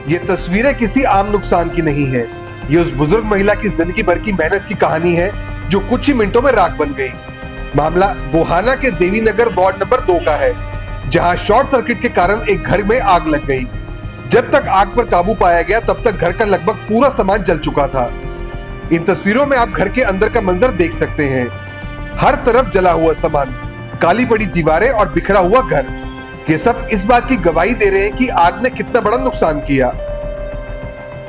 ये तस्वीरें किसी आम नुकसान की नहीं है। ये उस बुजुर्ग महिला की जिंदगी भर की मेहनत की कहानी है जो कुछ ही मिनटों में राख बन गई। मामला गोहाना के देवीनगर वार्ड नंबर 2 का है, जहां शॉर्ट सर्किट के कारण एक घर में आग लग गई। जब तक आग पर काबू पाया गया तब तक घर का लगभग पूरा सामान जल चुका था। इन तस्वीरों में आप घर के अंदर का मंजर देख सकते हैं। हर तरफ जला हुआ सामान, काली पड़ी दीवारें और बिखरा हुआ घर, ये सब इस बात की गवाही दे रहे हैं कि आग ने कितना बड़ा नुकसान किया।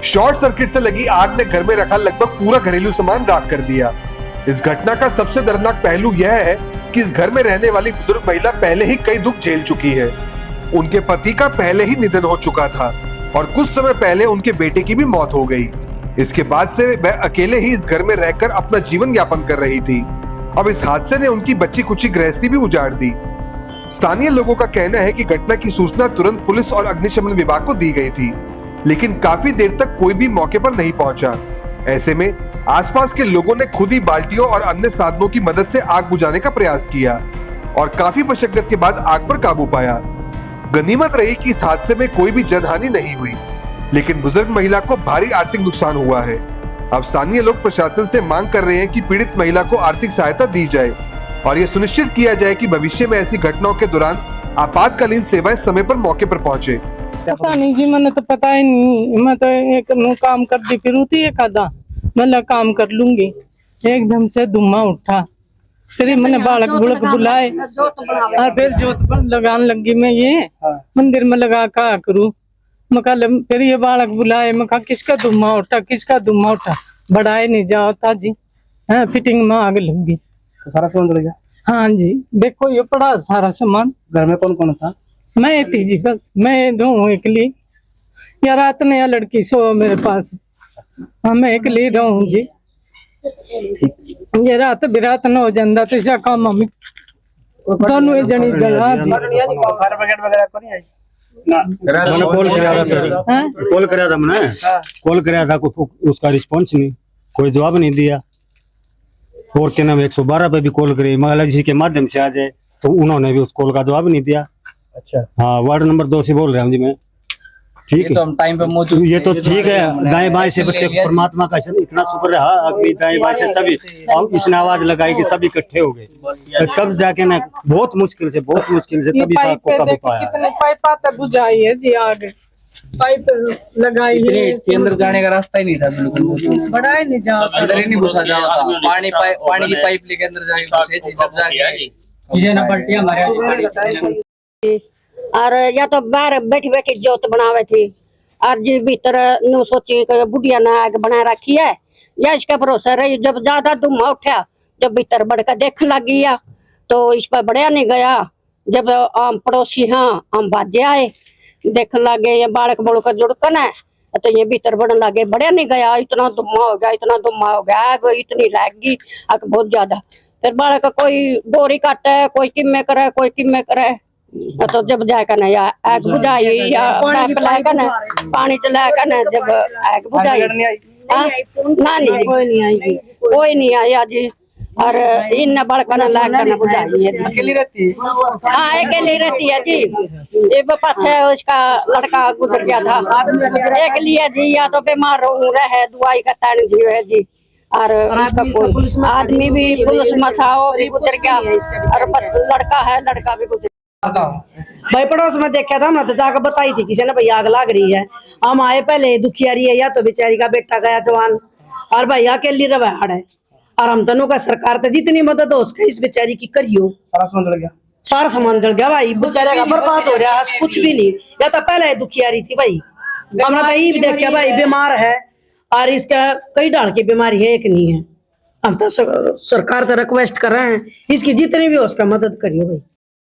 शॉर्ट सर्किट से लगी आग ने घर में रखा लगभग पूरा घरेलू सामान राख कर दिया। इस घटना का सबसे दर्दनाक पहलू यह है कि इस घर में रहने वाली बुजुर्ग महिला पहले ही कई दुख झेल चुकी है। उनके पति का पहले ही निधन हो चुका था और कुछ समय पहले उनके बेटे की भी मौत हो गई। इसके बाद से वह अकेले ही इस घर में रहकर अपना जीवन यापन कर रही थी। अब इस हादसे ने उनकी बच्ची कुची गृहस्थी भी उजाड़ दी। स्थानीय लोगों का कहना है कि घटना की सूचना तुरंत पुलिस और अग्निशमन विभाग को दी गई थी, लेकिन काफी देर तक कोई भी मौके पर नहीं पहुंचा। ऐसे में आसपास के लोगों ने खुद ही बाल्टियों और अन्य साधनों की मदद से आग बुझाने का प्रयास किया और काफी मशक्कत के बाद आग पर काबू पाया। गनीमत रही कि इस हादसे में कोई भी जनहानि नहीं हुई, लेकिन बुजुर्ग महिला को भारी आर्थिक नुकसान हुआ है। अब स्थानीय लोग प्रशासन से मांग कर रहे हैं कि पीड़ित महिला को आर्थिक सहायता दी जाए और यह सुनिश्चित किया जाए कि भविष्य में ऐसी घटनाओं के दौरान आपातकालीन सेवाएं समय पर मौके पर पहुंचे। पता नहीं जी, मैंने तो पता ही नहीं। मैं तो एक काम कर दी फिर उठी एक आधा मैं काम कर लूंगी। एकदम से धुआं उठा, फिर मैंने बालक बुलक बुलाए और फिर जोत पर लगाने लगी। मैं ये मंदिर में लगा का करूँ, मैं फिर ये बालक बुलाए। मैं कहा किसका धुआं उठा, किसका धुआं उठा, बढ़ाए नहीं जाता जी। हाँ, फिटिंग में आग लगी तो सारा सामान जल गया। हाँ जी, देखो ये पड़ा सारा सामान। घर में कौन कौन था? मैं थी जी, बस मैं रहूं अकेली। या रात में या लड़की सो मेरे पास। हाँ, मैं अकेली रहूं जी। ये रात बिरात न हो जाता तो ऐसा काम हम दोनों जनी जला जी। फायर ब्रिगेड वगैरह को नहीं आई? मैंने कॉल किया था सर, कॉल कराया था मैंने, कॉल कराया था, उसका रिस्पांस नहीं, कोई जवाब नहीं दिया। और क्या नाम 112 पे भी कॉल करी, मगर किसी के माध्यम से आ जाए, तो उन्होंने भी उस कॉल का जवाब नहीं दिया। अच्छा, हाँ, वार्ड नंबर 2 से बोल रहा हूँ जी मैं। ठीक है, तो हम टाइम पे मौजूद। ये तो ठीक है, दाएं बाएं से बच्चे परमात्मा का इतना शुक्र है। अभी दाएं बाएं से सभी इसने आवाज लगाई कि सब इकट्ठे हो गए, तब जाके ना बहुत मुश्किल से तभी साहब को काबू पाया। कितने पाइप बुझाई है जी, आग पाइप लगाई है। के अंदर जाने का रास्ता ही नहीं था, बिल्कुल बड़ा ही नहीं जाता, अंदर ही नहीं घुसा जाता। पानी की पाइप लेके अंदर जाएंगे, सब जाके चीजें ना पलटी हमारे। और या तो बाहर बैठी बैठी जोत बनावे थी, और जी भीतर नु सोची बुढ़िया ने आग बना रखी है, या इसका भरोसा रही। जब ज्यादा धुआं उठा, जब भीतर बढ़कर देख लग गया तो इस पर बढ़िया नहीं गया। जब आम पड़ोसी हाँ हम बाजे आए, देख लगे ये बालक बोलकर जुड़कन है, तो ये भीतर बढ़ने लगे। बढ़िया नहीं गया, इतना धुआं हो गया, इतना धुआं हो गया, आग इतनी लगी आग बहुत ज्यादा। फिर बालक कोई डोरी काटे, कोई किमे करे, कोई किमे करे, तो जब जाकर ना या आग बुझाई या पानी चलाकर ना, जब आग बुझाई ना नहीं कोई नहीं आया जी। और इन बड़का ना लाकर ना बुझाई है। अकेली रहती है? हाँ, अकेली रहती है जी। ये पाछे उसका लड़का गुजर गया था, एक लिया जी। या तो बीमार रहे, दवाई का टाइम जी है जी। और आदमी भी पुलिस में था, वो भी गुजर गया। और लड़का है, लड़का भी गुजर। भाई पड़ोस में देखा था ना, तो जाकर बताई थी किसी ने, भाई आग लग रही है। हम आए पहले, दुखियारी है या तो बेचारी का बेटा गया जवान, और भाई अकेली रवाड़ है। और हम दोनों का सरकार तो जितनी मदद हो उसका इस बेचारी की करियो। सारा सामान जल गया। सारा सामान जल गया भाई, बेचारे का बर्बाद हो रहा है, कुछ भी नहीं। या तो पहले दुखियारी थी भाई, हमने तो यही देखा भाई बीमार है, और इसका कई ढाल की बीमारी है, एक नहीं है। हम तो सरकार से रिक्वेस्ट कर रहे हैं, इसकी जितनी भी हो उसका मदद करियो भाई।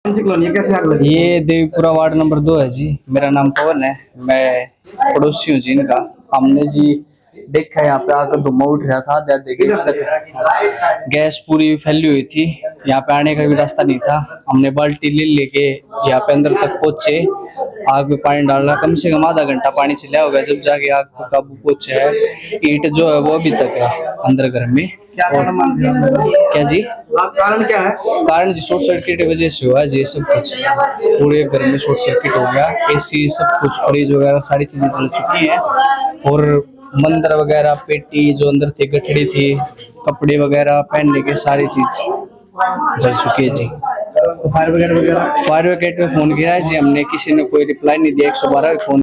कैसे आग लगी? ये देवीपुरा वार्ड नंबर 2 है जी। मेरा नाम पवन है, मैं पड़ोसी हूँ जी इनका। हमने जी देखा यहाँ पे आकर धुआं उठ रहा था, देखिए गैस पूरी फैली हुई थी, यहाँ पे आने का भी रास्ता नहीं था। हमने बाल्टी ले लेके यहाँ पे अंदर तक पहुंचे, आग में पानी डालना, कम से कम आधा घंटा पानी चला होगा जब जाके आग पर काबू पहुंचा है। ईंट जो है वो अभी तक है अंदर घर में। क्या जी कारण क्या है? कारण जी शॉर्ट सर्किट की वजह से हुआ है जी, सब कुछ पूरे घर में शॉर्ट सर्किट हो गया। एसी सब कुछ, फ्रिज वगैरह सारी चीजें जल चुकी हैं, और मंदिर वगैरह, पेटी जो अंदर थी, गठड़ी थी, कपड़े वगैरह पहनने के सारी चीज जल चुकी है जी। फायर ब्रिगेड वगैरह फायर ब्रिगेड में फोन किया है जी हमने, किसी ने कोई रिप्लाई नहीं दिया। 112 फोन